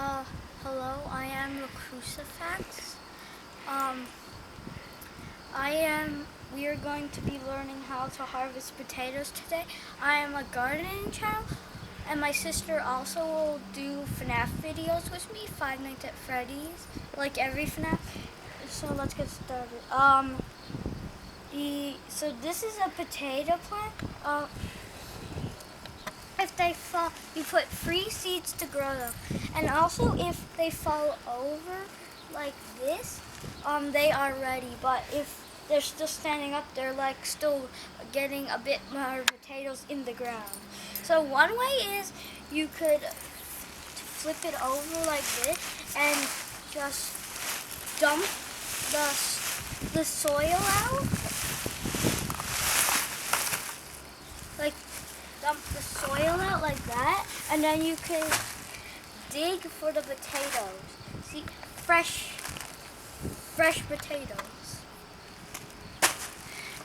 Uh, Hello, I am the Crucifix. We are going to be learning how to harvest potatoes today. I am a gardening channel, and my sister also will do FNAF videos with me, Five Nights at Freddy's, like every FNAF. So let's get started. So this is a potato plant. If they fall, you put 3 seeds to grow them. And also if they fall over like this, they are ready. But if they're still standing up, they're like still getting a bit more potatoes in the ground. So one way is you could flip it over like this and just dump the soil out. Like dump the soil out like that, and then you can dig for the potatoes. See, fresh potatoes.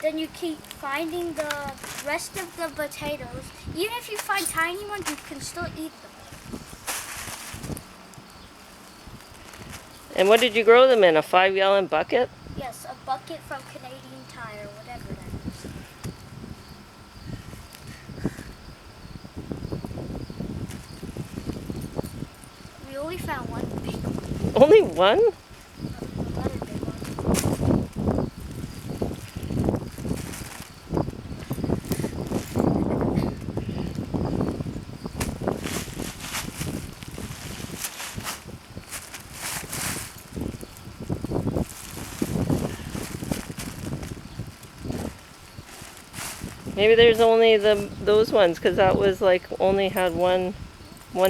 Then you keep finding the rest of the potatoes. Even if you find tiny ones, you can still eat them. And what did you grow them in? A 5-gallon bucket? Yes, a bucket from Canadian Tire, whatever that is. We only found one big one. Only one? Another big one. Maybe there's only those ones, because that was like only had one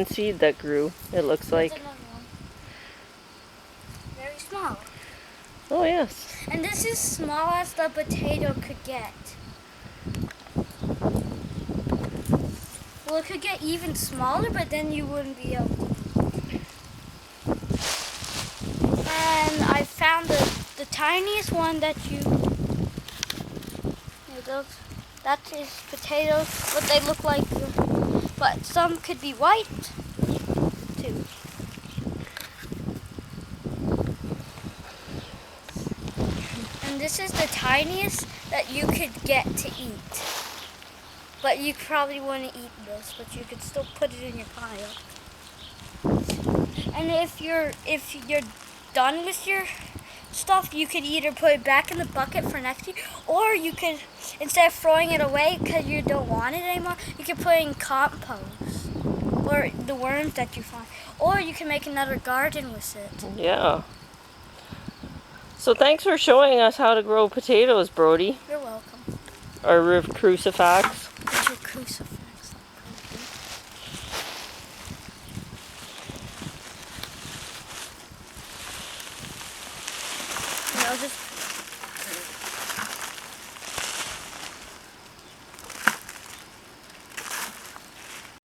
seed that grew. It looks like. There's another one. Very small. Oh yes. And this is small as the potato could get. Well, it could get even smaller, but then you wouldn't be able to. And I found the tiniest one that that is potatoes, what they look like, but some could be white too. And this is the tiniest that you could get to eat. But you probably wouldn't eat this, but you could still put it in your pile. And if you're done with your stuff, you could either put it back in the bucket for next year, or you could, instead of throwing it away because you don't want it anymore, you could put it in compost or the worms that you find, or you can make another garden with it. Yeah. So thanks for showing us how to grow potatoes, Brody. You're welcome. Or Crucifix. It's your crucifix. I'll just